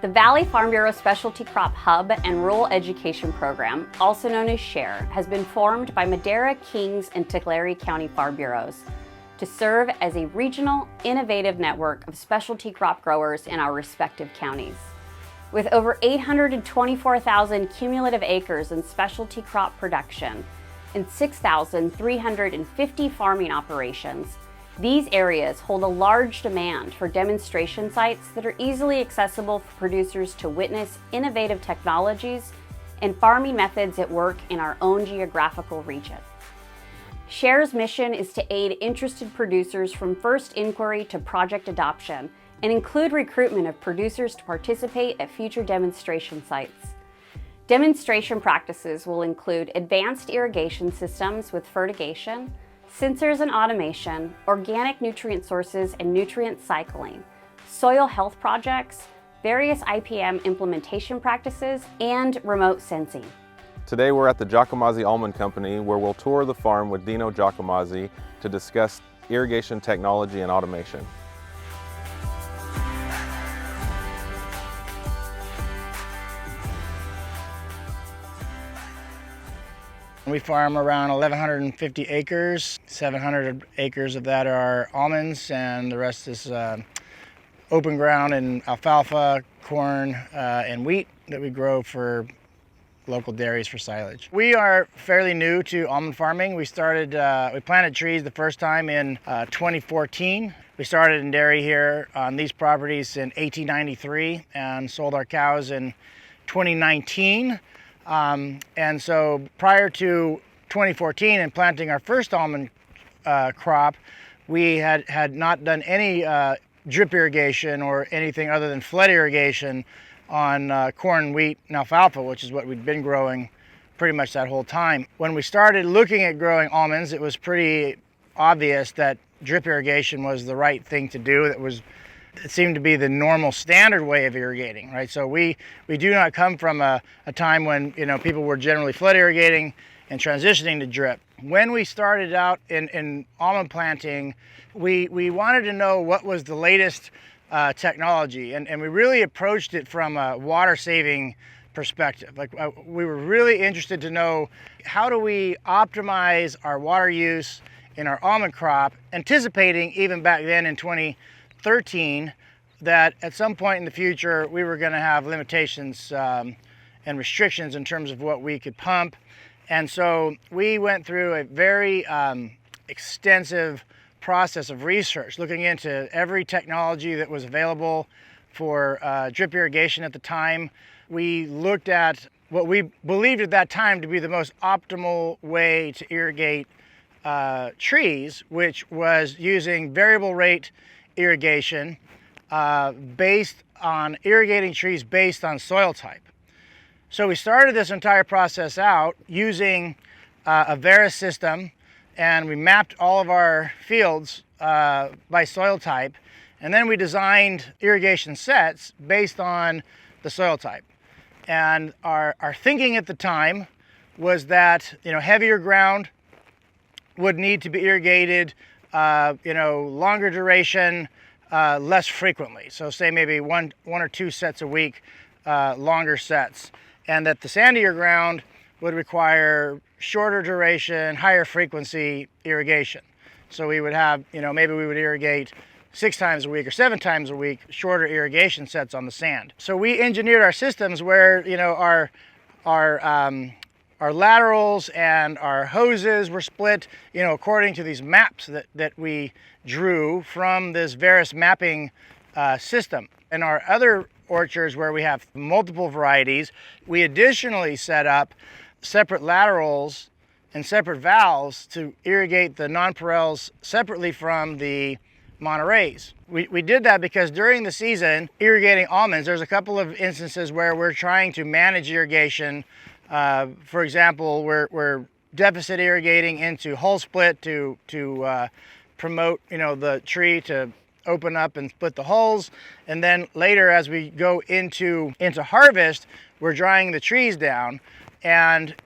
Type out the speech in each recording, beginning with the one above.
The Valley Farm Bureau Specialty Crop Hub and Rural Education Program, also known as SHARE, has been formed by Madera, Kings, and Tulare County Farm Bureaus to serve as a regional, innovative network of specialty crop growers in our respective counties. With over 824,000 cumulative acres in specialty crop production and 6,350 farming operations, these areas hold a large demand for demonstration sites that are easily accessible for producers to witness innovative technologies and farming methods at work in our own geographical region. SHARE's mission is to aid interested producers from first inquiry to project adoption and include recruitment of producers to participate at future demonstration sites. Demonstration practices will include advanced irrigation systems with fertigation, sensors and automation, organic nutrient sources and nutrient cycling, soil health projects, various IPM implementation practices, and remote sensing. Today we're at the Giacomazzi Almond Company where we'll tour the farm with Dino Giacomazzi to discuss irrigation technology and automation. We farm around 1,150 acres. 700 acres of that are almonds, and the rest is open ground and alfalfa, corn, and wheat that we grow for local dairies for silage. We are fairly new to almond farming. We planted trees the first time in 2014. We started in dairy here on these properties in 1893 and sold our cows in 2019. And so prior to 2014 and planting our first almond crop, we had not done any drip irrigation or anything other than flood irrigation on corn, wheat, and alfalfa, which is what we'd been growing pretty much that whole time. When we started looking at growing almonds, it was pretty obvious that drip irrigation was the right thing to do. It seemed to be the normal standard way of irrigating, right? So we do not come from a time when people were generally flood irrigating and transitioning to drip. When we started out in almond planting, we wanted to know what was the latest technology, and we really approached it from a water saving perspective. We were really interested to know, how do we optimize our water use in our almond crop, anticipating even back then in 2013 that at some point in the future we were going to have limitations and restrictions in terms of what we could pump. And so we went through a very extensive process of research, looking into every technology that was available for drip irrigation at the time. We looked at what we believed at that time to be the most optimal way to irrigate trees, which was using variable rate irrigation based on irrigating trees based on soil type. So we started this entire process out using a Veris system, and we mapped all of our fields by soil type, and then we designed irrigation sets based on the soil type. And our thinking at the time was that heavier ground would need to be irrigated longer duration, less frequently. So say maybe one or two sets a week, longer sets, and that the sandier ground would require shorter duration, higher frequency irrigation. So we would have, maybe we would irrigate 6 times a week or 7 times a week, shorter irrigation sets on the sand. So we engineered our systems where, our laterals and our hoses were split, according to these maps that we drew from this Veris mapping system. In our other orchards where we have multiple varieties, we additionally set up separate laterals and separate valves to irrigate the nonpareils separately from the Monterey's. We did that because during the season, irrigating almonds, there's a couple of instances where we're trying to manage irrigation. For example, we're deficit irrigating into hull split to promote the tree to open up and split the hulls, and then later as we go into harvest, we're drying the trees down. And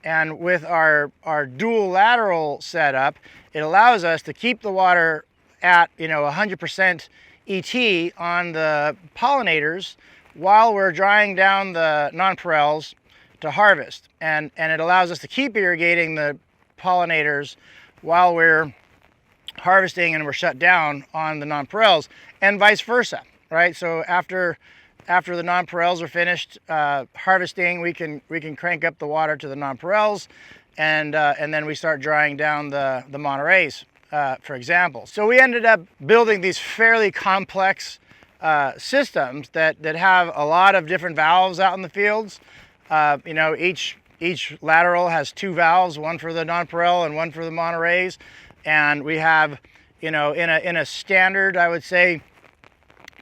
with our dual lateral setup, it allows us to keep the water at 100% ET on the pollinators while we're drying down the nonpareils to harvest. And it allows us to keep irrigating the pollinators while we're harvesting and we're shut down on the nonpareils, and vice versa, right? So after the nonpareils are finished harvesting, we can crank up the water to the nonpareils, and then we start drying down the Monterey's, for example. So we ended up building these fairly complex systems that have a lot of different valves out in the fields. You know, each lateral has 2 valves, one for the nonpareil and one for the Monterey's. And we have, you know, in a standard, I would say,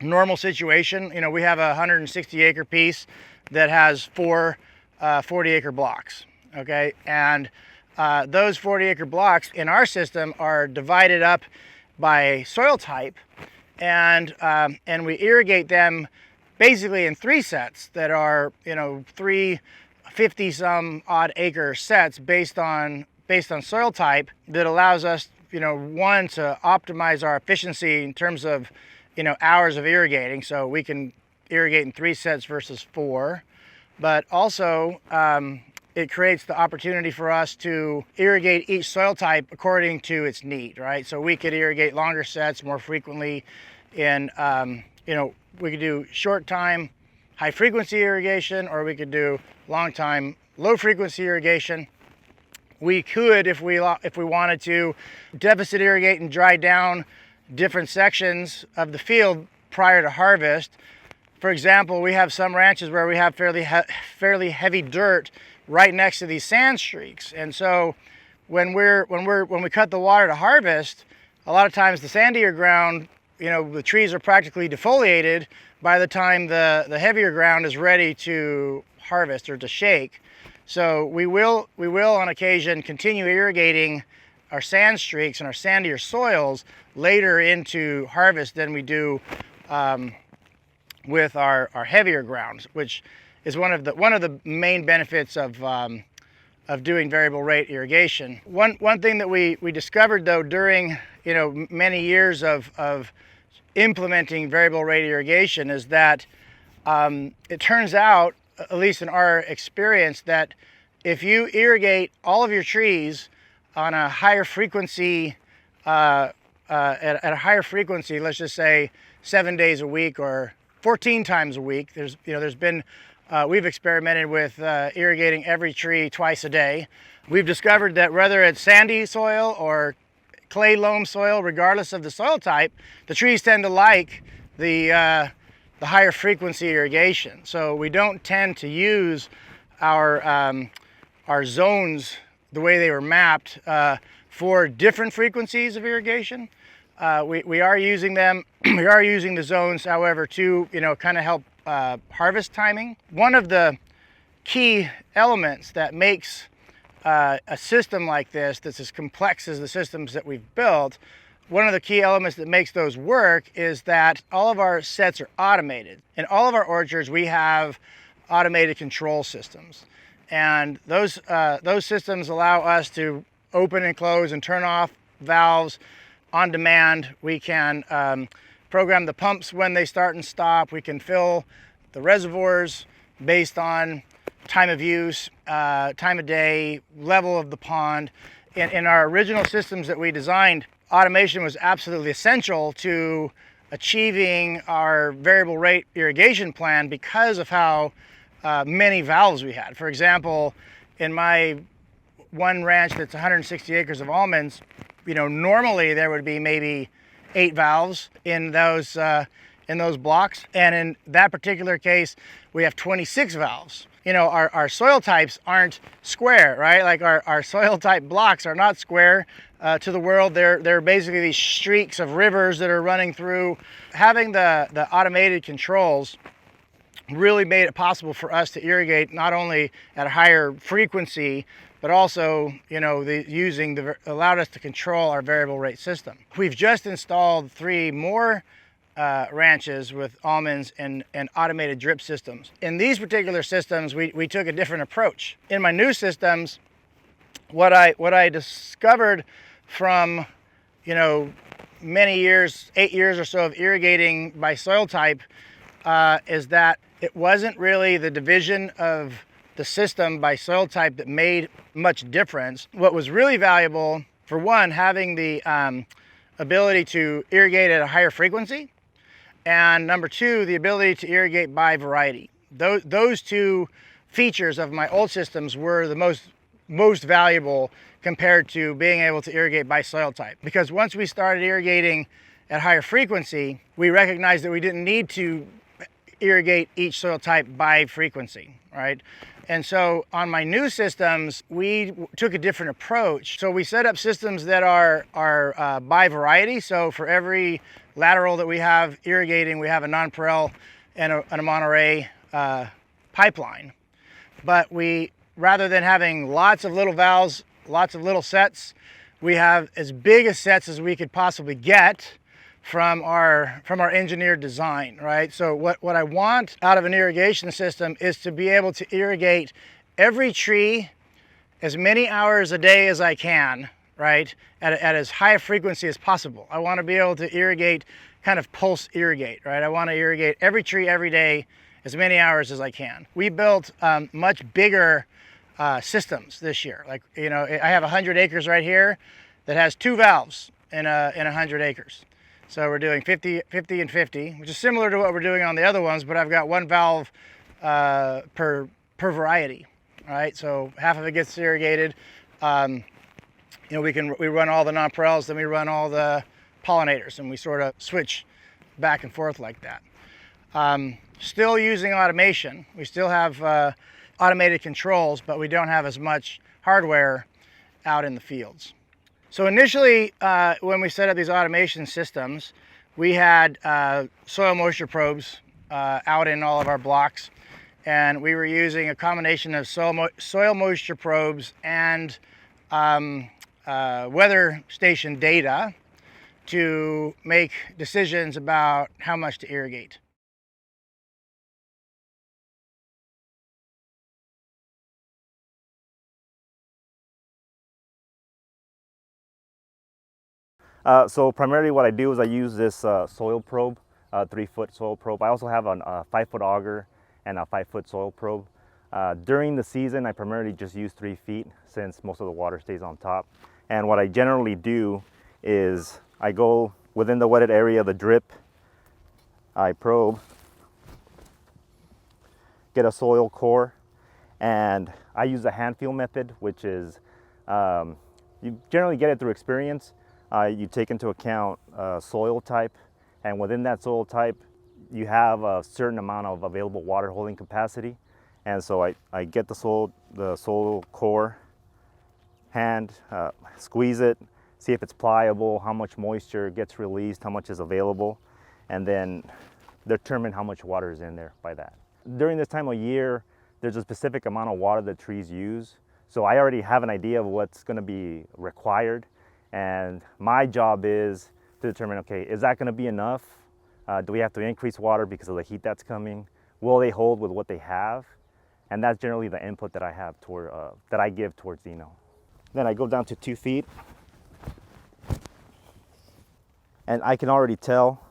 normal situation, you know, we have a 160-acre piece that has 4 40-acre blocks, okay? And those 40-acre blocks in our system are divided up by soil type, and we irrigate them basically in 3 sets that are, you know, 3 50-some odd acre sets based on soil type, that allows us, you know, one, to optimize our efficiency in terms of, you know, hours of irrigating. So we can irrigate in 3 sets versus 4, but also it creates the opportunity for us to irrigate each soil type according to its need, right? So we could irrigate longer sets more frequently in, you know, we could do short time, high frequency irrigation, or we could do long time, low frequency irrigation. We could, if we wanted to, deficit irrigate and dry down different sections of the field prior to harvest. For example, we have some ranches where we have fairly heavy dirt right next to these sand streaks, and so when we cut the water to harvest, a lot of times the sandier ground, you know, the trees are practically defoliated by the time the heavier ground is ready to harvest or to shake. So we will on occasion continue irrigating our sand streaks and our sandier soils later into harvest than we do with our heavier grounds, which is one of the main benefits of doing variable rate irrigation. One thing that we discovered, though, during, you know, many years of implementing variable rate irrigation, is that it turns out, at least in our experience, that if you irrigate all of your trees on a higher frequency, at a higher frequency, let's just say 7 days a week or 14 times a week, we've experimented with irrigating every tree twice a day. We've discovered that whether it's sandy soil or clay loam soil, regardless of the soil type, the trees tend to like the higher frequency irrigation. So we don't tend to use our zones the way they were mapped for different frequencies of irrigation. We are using them. We are using the zones, however, to, you know, kind of help harvest timing. One of the key elements that makes a system like this, that's as complex as the systems that we've built, one of the key elements that makes those work is that all of our sets are automated. In all of our orchards, we have automated control systems, and those systems allow us to open and close and turn off valves on demand. We can program the pumps when they start and stop. We can fill the reservoirs based on time of use, time of day, level of the pond. In our original systems that we designed, automation was absolutely essential to achieving our variable rate irrigation plan because of how many valves we had. For example, in my one ranch that's 160 acres of almonds, you know, normally there would be maybe 8 valves in those blocks, and in that particular case, we have 26 valves. You know, our soil types aren't square, right? Like our soil type blocks are not square to the world. They're basically these streaks of rivers that are running through. Having the automated controls really made it possible for us to irrigate not only at a higher frequency, but also, you know, allowed us to control our variable rate system. We've just installed 3 more ranches with almonds and automated drip systems. In these particular systems, we took a different approach. In my new systems, what I discovered from, you know, many years, 8 years or so of irrigating by soil type, is that It wasn't really the division of the system by soil type that made much difference. What was really valuable, for one, having the ability to irrigate at a higher frequency, and number two, the ability to irrigate by variety. Those two features of my old systems were the most valuable compared to being able to irrigate by soil type. Because once we started irrigating at higher frequency, we recognized that we didn't need to irrigate each soil type by frequency, right? And so on my new systems, we took a different approach. So we set up systems that are by variety. So for every lateral that we have irrigating, we have a nonpareil and a Monterey pipeline. But rather than having lots of little valves, lots of little sets, we have as big a sets as we could possibly get from our engineered design, right? So what I want out of an irrigation system is to be able to irrigate every tree as many hours a day as I can, right? At as high a frequency as possible. I want to be able to irrigate, kind of pulse irrigate, right? I want to irrigate every tree every day as many hours as I can. We built much bigger systems this year. Like, you know, I have 100 acres right here that has 2 valves in 100 acres. So we're doing 50, 50, and 50, which is similar to what we're doing on the other ones, but I've got 1 valve per variety, right? So half of it gets irrigated. You know, we run all the nonpareils, then we run all the pollinators, and we sort of switch back and forth like that. Still using automation. We still have automated controls, but we don't have as much hardware out in the fields. So initially, when we set up these automation systems, we had soil moisture probes out in all of our blocks, and we were using a combination of soil moisture probes and weather station data to make decisions about how much to irrigate. So primarily what I do is I use this soil probe, 3-foot soil probe. I also have a 5-foot auger and a 5-foot soil probe. During the season, I primarily just use 3 feet since most of the water stays on top. And what I generally do is I go within the wetted area of the drip, I probe, get a soil core, and I use the hand feel method, which is, you generally get it through experience. You take into account soil type, and within that soil type, you have a certain amount of available water holding capacity. And so I get the soil core, hand, squeeze it, see if it's pliable, how much moisture gets released, how much is available, and then determine how much water is in there by that. During this time of year, there's a specific amount of water that trees use. So I already have an idea of what's going to be required. And my job is to determine, okay, is that going to be enough? Do we have to increase water because of the heat that's coming? Will they hold with what they have? And that's generally the input that I have that I give towards Dino. Then I go down to 2 feet, and I can already tell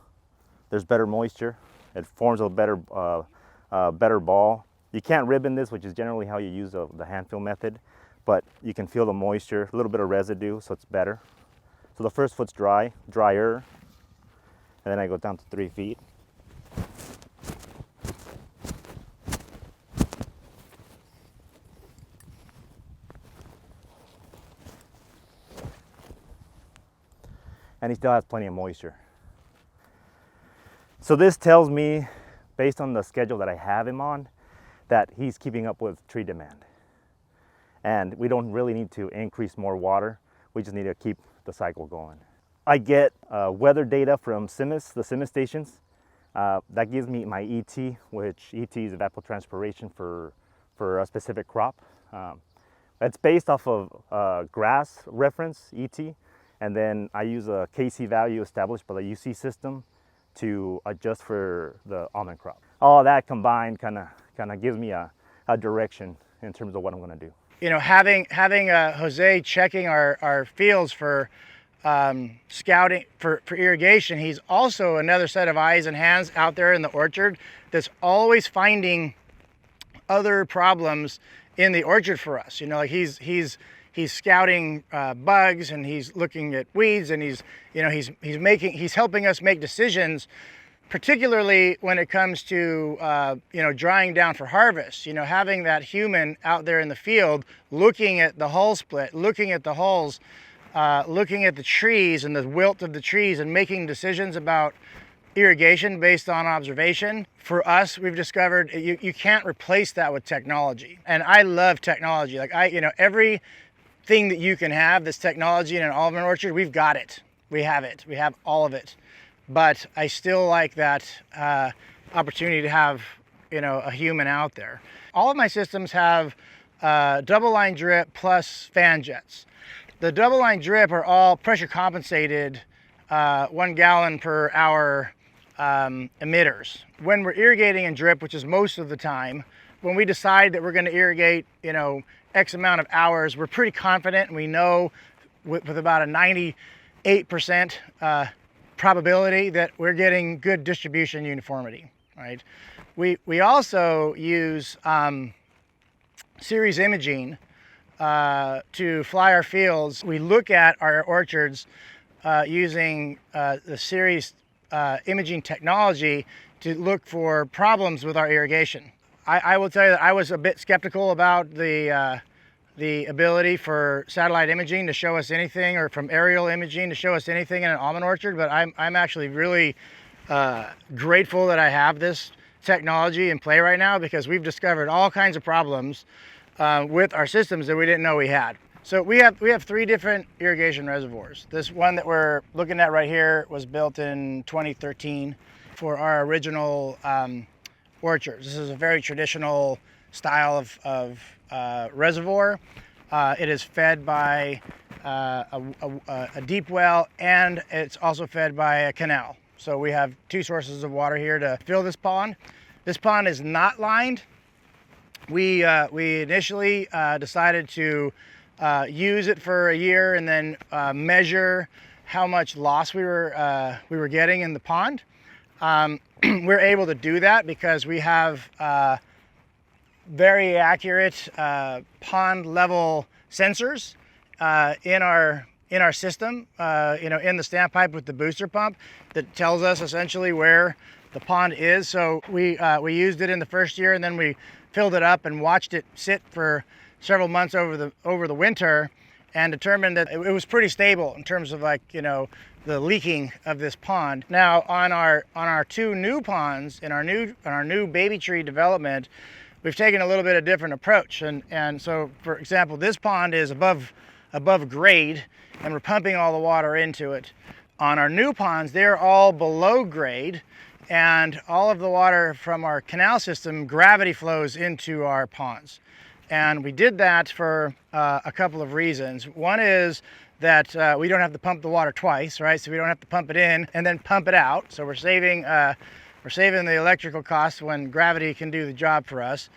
there's better moisture. It forms a better ball. You can't ribbon this, which is generally how you use the hand feel method, but you can feel the moisture, a little bit of residue, so it's better. So the first foot's drier, and then I go down to 3 feet. And he still has plenty of moisture. So this tells me, based on the schedule that I have him on, that he's keeping up with tree demand. And we don't really need to increase more water. We just need to keep the cycle going. I get weather data from CIMMYS, the CIMMYS stations. That gives me my ET, which ET is evapotranspiration for a specific crop. It's based off of grass reference, ET, and then I use a KC value established by the UC system to adjust for the almond crop. All that combined kind of gives me a direction in terms of what I'm going to do. You know, having Jose checking our fields for scouting for irrigation, he's also another set of eyes and hands out there in the orchard that's always finding other problems in the orchard for us. You know, like he's scouting bugs, and he's looking at weeds, and he's helping us make decisions, particularly when it comes to drying down for harvest. You know, having that human out there in the field looking at the hull split, looking at the hulls, looking at the trees and the wilt of the trees, and making decisions about irrigation based on observation. For us, we've discovered you can't replace that with technology. And I love technology. Like everything that you can have that's technology in an almond orchard, we've got it. We have it. We have all of it. But I still like that opportunity to have, a human out there. All of my systems have double line drip plus fan jets. The double line drip are all pressure compensated 1 gallon per hour emitters. When we're irrigating in drip, which is most of the time, when we decide that we're going to irrigate, X amount of hours, we're pretty confident, and we know with about a 98% probability that we're getting good distribution uniformity, right? We also use series imaging to fly our fields. We look at our orchards using the series imaging technology to look for problems with our irrigation. I will tell you that I was a bit skeptical about the ability for satellite imaging to show us anything, or from aerial imaging to show us anything in an almond orchard, but I'm actually really grateful that I have this technology in play right now, because we've discovered all kinds of problems with our systems that we didn't know we had. So we have 3 different irrigation reservoirs. This one that we're looking at right here was built in 2013 for our original orchards. This is a very traditional style of reservoir. It is fed by a deep well, and it's also fed by a canal. So we have 2 sources of water here to fill this pond. This pond is not lined. We initially decided to use it for a year and then measure how much loss we were getting in the pond. We're able to do that because we have very accurate pond level sensors in our system, in the standpipe with the booster pump, that tells us essentially where the pond is. So we used it in the first year, and then we filled it up and watched it sit for several months over the winter, and determined that it was pretty stable in terms of the leaking of this pond. Now on our 2 new ponds in our new baby tree development, we've taken a little bit of different approach, and so, for example, this pond is above grade, and we're pumping all the water into it. On our new ponds, they're all below grade, and all of the water from our canal system gravity flows into our ponds. And we did that for a couple of reasons. One is that we don't have to pump the water twice, right? So we don't have to pump it in and then pump it out. So we're saving the electrical costs when gravity can do the job for us.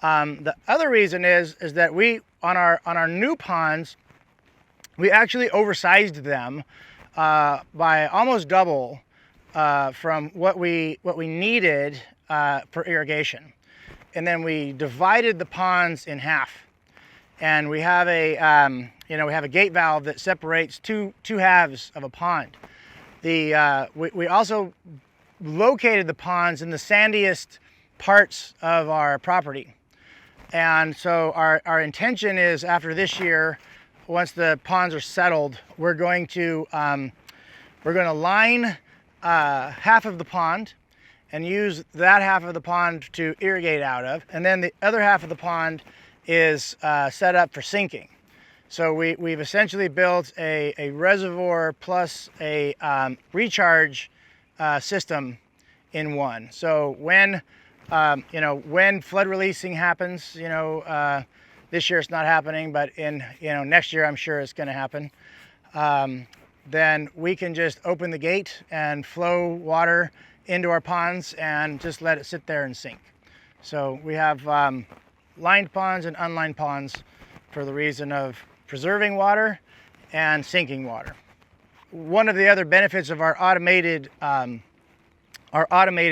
The other reason is that we on our new ponds, we actually oversized them by almost double from what we needed for irrigation. And then we divided the ponds in half, and we have a gate valve that separates two halves of a pond. We also located the ponds in the sandiest parts of our property, and so our intention is, after this year, once the ponds are settled, we're going to line half of the pond and use that half of the pond to irrigate out of, and then the other half of the pond is set up for sinking. So we've essentially built a reservoir plus a recharge system in one. So when flood releasing happens, this year it's not happening, but in next year I'm sure it's going to happen. Then we can just open the gate and flow water into our ponds and just let it sit there and sink. So we have lined ponds and unlined ponds for the reason of preserving water and sinking water. one of the other benefits of our automated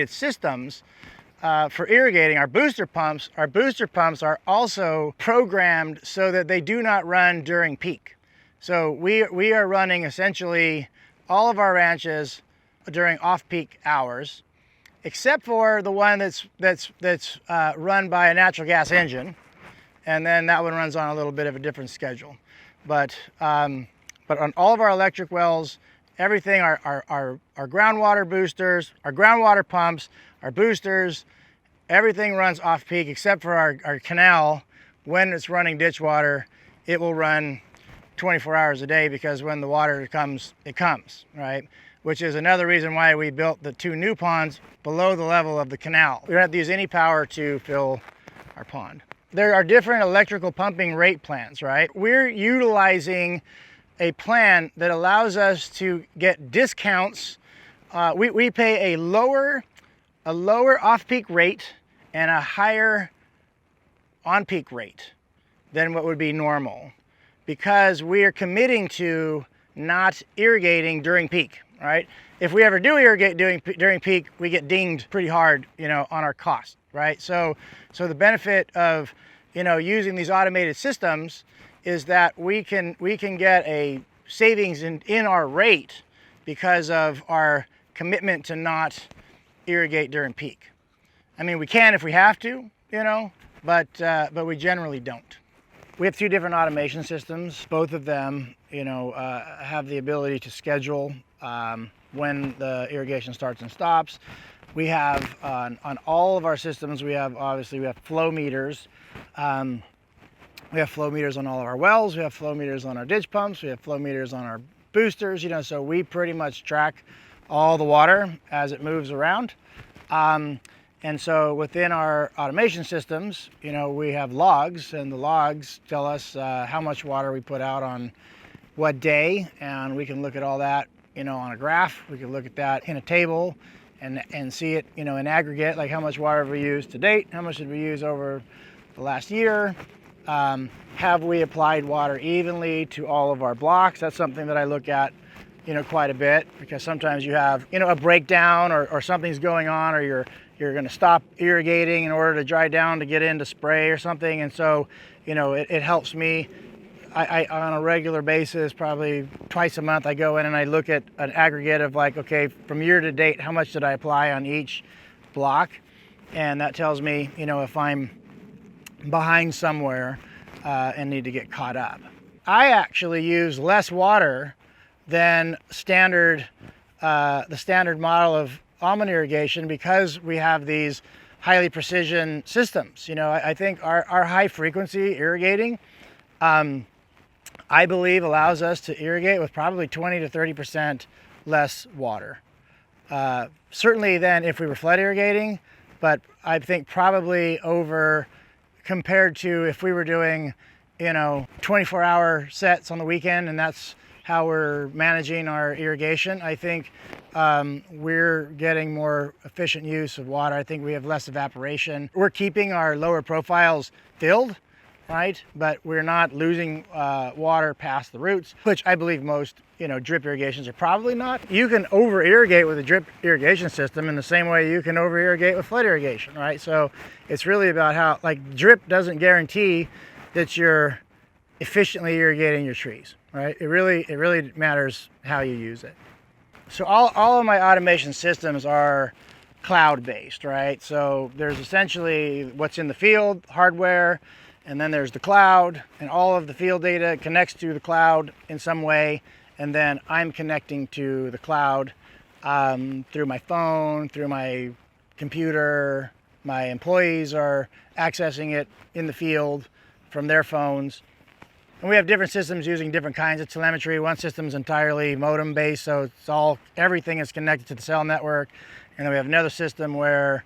systems for irrigating, our booster pumps are also programmed so that they do not run during peak. So we are running essentially all of our ranches during off-peak hours, except for the one that's run by a natural gas engine, and then that one runs on a little bit of a different schedule. But on all of our electric wells, everything, our groundwater boosters, our groundwater pumps, our boosters, everything runs off-peak except for our canal. When it's running ditch water, it will run 24 hours a day, because when the water comes, it comes, right? Which is another reason why we built the 2 new ponds below the level of the canal. We don't have to use any power to fill our pond. There are different electrical pumping rate plans, right? We're utilizing a plan that allows us to get discounts. We pay a lower off-peak rate and a higher on-peak rate than what would be normal, because we are committing to not irrigating during peak, right? If we ever do irrigate during peak, we get dinged pretty hard, on our cost, right? So the benefit of, using these automated systems is that we can get a savings in our rate because of our commitment to not irrigate during peak. I mean, we can if we have to, but we generally don't. We have 2 different automation systems. Both of them, have the ability to schedule when the irrigation starts and stops. We have on all of our systems, we have flow meters. We have flow meters on all of our wells. We have flow meters on our ditch pumps. We have flow meters on our boosters. So we pretty much track all the water as it moves around. And so within our automation systems, we have logs, and the logs tell us how much water we put out on what day, and we can look at all that, on a graph. We can look at that in a table and see it, in aggregate, like how much water have we used to date, how much did we use over the last year, have we applied water evenly to all of our blocks. That's something that I look at, quite a bit, because sometimes you have, a breakdown or something's going on, or you're going to stop irrigating in order to dry down to get into spray or something. And so, it helps me. I on a regular basis, probably twice a month, I go in and I look at an aggregate of like, okay, from year to date, how much did I apply on each block? And that tells me, if I'm behind somewhere and need to get caught up. I actually use less water than the standard model of almond irrigation, because we have these highly precision systems. I think our high frequency irrigating, I believe, allows us to irrigate with probably 20 to 30% less water. Certainly than if we were flood irrigating, but I think probably over compared to if we were doing, 24-hour sets on the weekend, and that's how we're managing our irrigation. I think we're getting more efficient use of water. I think we have less evaporation. We're keeping our lower profiles filled, right? But we're not losing water past the roots, which I believe most, drip irrigations are probably not. You can over irrigate with a drip irrigation system in the same way you can over irrigate with flood irrigation, right? So it's really about how, drip doesn't guarantee that you're efficiently irrigating your trees, right? It really matters how you use it. So all of my automation systems are cloud-based, right? So there's essentially what's in the field, hardware, and then there's the cloud, and all of the field data connects to the cloud in some way, and then I'm connecting to the cloud through my phone, through my computer. My employees are accessing it in the field from their phones. And we have different systems using different kinds of telemetry. One system's entirely modem based, so everything is connected to the cell network. And then we have another system where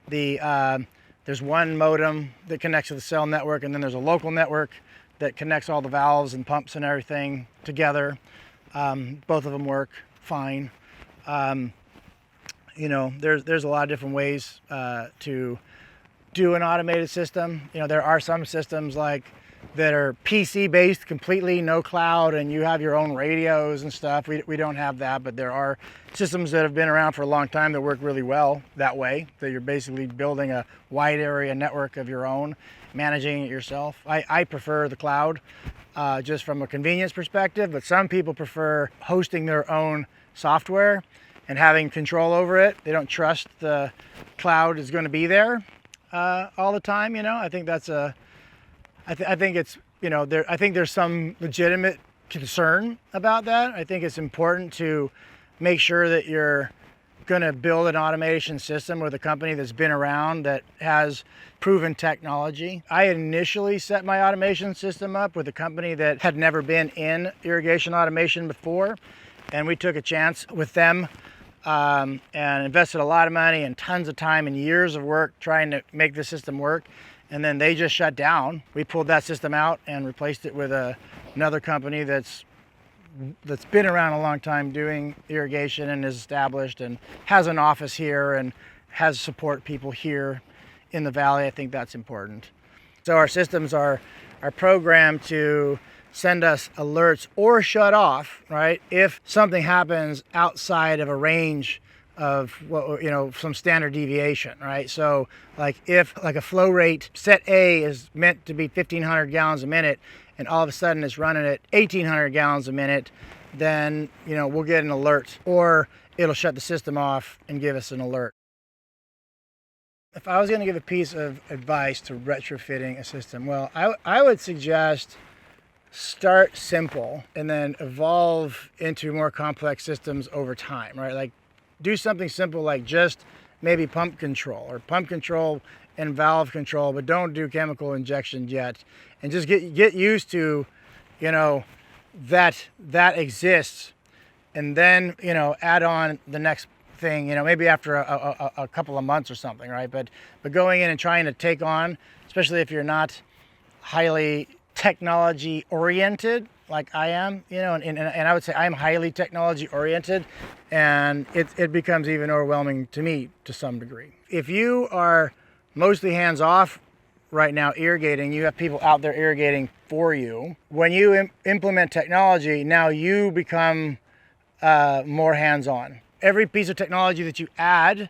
there's one modem that connects to the cell network, and then there's a local network that connects all the valves and pumps and everything together. Both of them work fine. There's a lot of different ways to do an automated system. There are some systems like that are PC based completely, no cloud, and you have your own radios and stuff. We don't have that, but there are systems that have been around for a long time that work really well that way, that you're basically building a wide area network of your own, managing it yourself. I prefer the cloud just from a convenience perspective, but some people prefer hosting their own software and having control over it. They don't trust the cloud is going to be there all the time. I think that's I think it's, I think there's some legitimate concern about that. I think it's important to make sure that you're going to build an automation system with a company that's been around, that has proven technology. I initially set my automation system up with a company that had never been in irrigation automation before, and we took a chance with them and invested a lot of money and tons of time and years of work trying to make the system work. And then they just shut down. We pulled that system out and replaced it with another company that's been around a long time doing irrigation and is established and has an office here and has support people here in the valley. I think that's important. So our systems are programmed to send us alerts or shut off, right, if something happens outside of a range of what, some standard deviation, right? So like if a flow rate set A is meant to be 1,500 gallons a minute and all of a sudden it's running at 1,800 gallons a minute, then we'll get an alert, or it'll shut the system off and give us an alert. If I was going to give a piece of advice to retrofitting a system, well, I would suggest start simple and then evolve into more complex systems over time, right? Like do something simple like just maybe pump control and valve control, but don't do chemical injections yet. And just get used to, that exists, and then, add on the next thing, maybe after a couple of months or something, right? But going in and trying to take on, especially if you're not highly technology oriented like I am, and I would say I'm highly technology oriented, and it becomes even overwhelming to me to some degree. If you are mostly hands off right now irrigating, you have people out there irrigating for you. When you implement technology, now you become more hands on. Every piece of technology that you add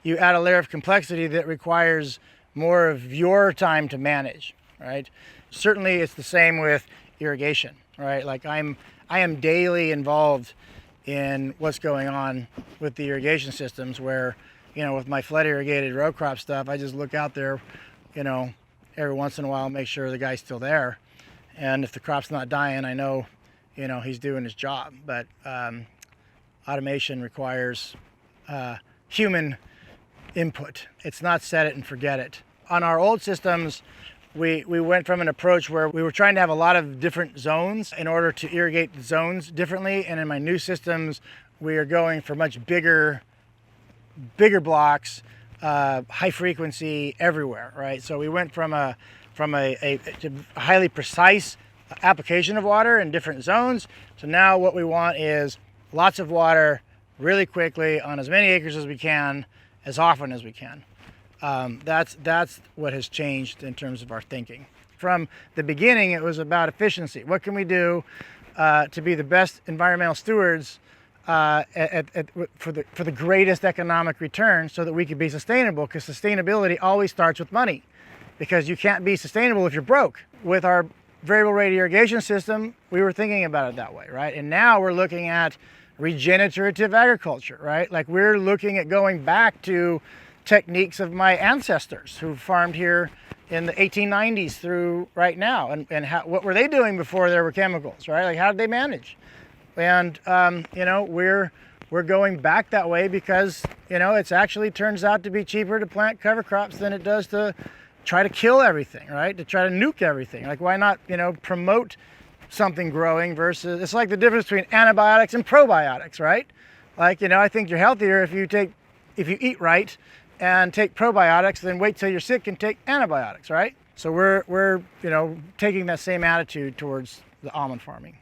a layer of complexity that requires more of your time to manage, right? Certainly it's the same with irrigation, right? Like I am daily involved in what's going on with the irrigation systems, where, with my flood irrigated row crop stuff, I just look out there, every once in a while, make sure the guy's still there. And if the crop's not dying, I know, he's doing his job. But automation requires human input. It's not set it and forget it. On our old systems, we went from an approach where we were trying to have a lot of different zones in order to irrigate the zones differently. And in my new systems, we are going for much bigger blocks, high frequency everywhere, right? So we went from a highly precise application of water in different zones. So now what we want is lots of water really quickly on as many acres as we can, as often as we can. That's what has changed in terms of our thinking. From the beginning, it was about efficiency. What can we do to be the best environmental stewards for the greatest economic return, so that we can be sustainable? Because sustainability always starts with money, because you can't be sustainable if you're broke. With our variable rate irrigation system, we were thinking about it that way, right? And now we're looking at regenerative agriculture, right? Like we're looking at going back to techniques of my ancestors who farmed here in the 1890s through right now, and what were they doing before there were chemicals, right? Like how did they manage? And we're going back that way because it's actually turns out to be cheaper to plant cover crops than it does to try to kill everything, right? To try to nuke everything. Like why not promote something growing versus, it's like the difference between antibiotics and probiotics, right? Like I think you're healthier if you eat right and take probiotics, then wait till you're sick and take antibiotics, right? So we're taking that same attitude towards the almond farming.